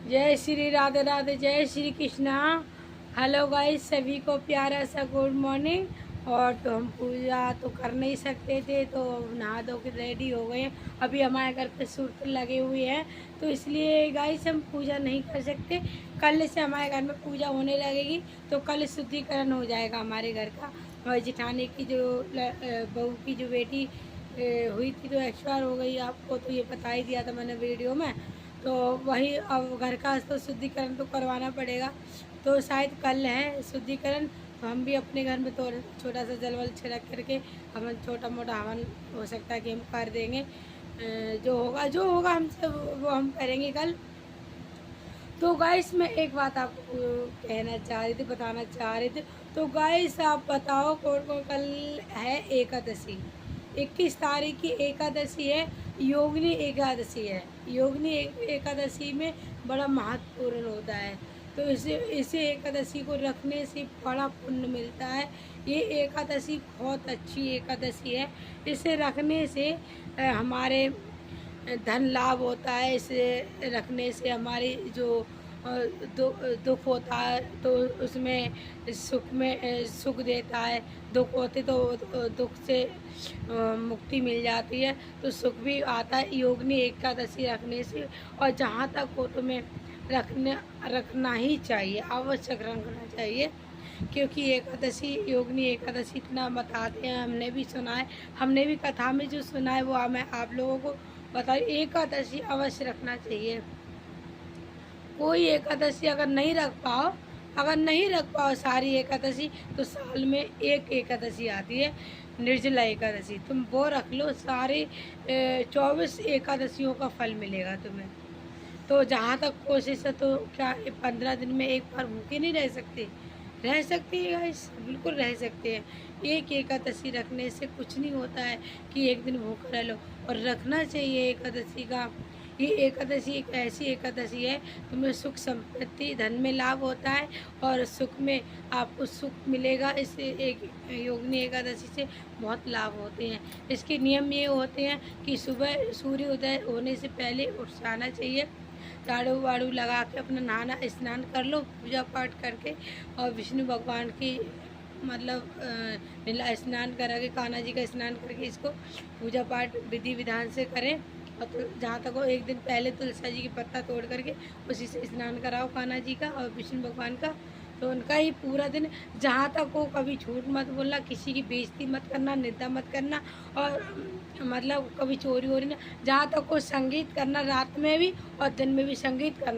जय श्री राधे राधे, जय Shri Krishna. Hello guys, सभी को प्यारा सा गुड मॉर्निंग। और तो हम पूजा तो कर नहीं सकते थे, तो नहा धो के रेडी हो गए हैं। अभी हमारे घर पे सूरत लगे हुए हैं, तो इसलिए गाइस हम पूजा नहीं कर सकते। कल से हमारे घर में पूजा होने लगेगी, तो कल शुद्धिकरण हो जाएगा हमारे घर का। और जिठानी की जो बहू की जो बेटी हुई थी, तो एक्सपायर हो गई। आपको तो ये बता ही दिया था मैंने वीडियो में। तो वही अब घर का तो शुद्धिकरण तो करवाना पड़ेगा, तो शायद कल है शुद्धिकरण। तो हम भी अपने घर में तो छोटा सा जल वल छिड़क करके हम छोटा मोटा हवन हो सकता है कि हम कर देंगे। जो होगा हमसे वो हम करेंगे कल। तो गाइस मैं एक बात आपको कहना चाह रही थी, बताना चाह रही थी। तो गाइस आप बताओ कौन कौन कल है एकादशी। 21 तारीख की एकादशी है, योगिनी एकादशी है। योगिनी एकादशी में बड़ा महत्वपूर्ण होता है, तो इसे एकादशी को रखने से बड़ा पुण्य मिलता है। ये एकादशी बहुत अच्छी एकादशी है। इसे रखने से हमारे धन लाभ होता है। इसे रखने से हमारी जो दुख होता है तो उसमें सुख देता है। दुख होते तो दुख से मुक्ति मिल जाती है, तो सुख भी आता है योगिनी एकादशी रखने से। और जहाँ तक हो तुम्हें रखना ही चाहिए, आवश्यक रखना चाहिए, क्योंकि एकादशी योगिनी एकादशी इतना बताते हैं, हमने भी सुना है। हमने भी कथा में जो सुना है वो मैं आप लोगों को बताइए। एकादशी अवश्य रखना चाहिए। कोई एकादशी अगर नहीं रख पाओ सारी एकादशी, तो साल में एक एकादशी आती है निर्जला एकादशी, तुम वो रख लो। सारे 24 एकादशियों का फल मिलेगा तुम्हें। तो जहाँ तक कोशिश है, तो क्या 15 दिन में एक बार भूखे नहीं रह सकते? रह सकते हैं गाइस, बिल्कुल रह सकते हैं। एक एकादशी रखने से कुछ नहीं होता है कि एक दिन भूखा रह लो, और रखना चाहिए एकादशी का। ये एकादशी एक ऐसी एकादशी है, तुम्हें सुख संपत्ति धन में लाभ होता है, और सुख में आपको सुख मिलेगा। इस एक योगिनी एकादशी से बहुत लाभ होते हैं। इसके नियम ये होते हैं कि सुबह सूर्य उदय होने से पहले उठ जाना चाहिए, झाड़ू वाड़ू लगा के अपना नहाना स्नान कर लो पूजा पाठ करके, और विष्णु भगवान की मतलब नीला स्नान करा के, कान्हा जी का स्नान करके इसको पूजा पाठ विधि विधान से करें। और तो जहाँ तक हो एक दिन पहले तुलसी जी की पत्ता तोड़ करके उसी से स्नान कराओ कान्हा जी का और विष्णु भगवान का। तो उनका ही पूरा दिन, जहाँ तक हो कभी झूठ मत बोलना, किसी की बेइज्जती मत करना, निंदा मत करना, और मतलब कभी चोरी वोरी ना। जहाँ तक हो संगीत करना रात में भी और दिन में भी संगीत करना।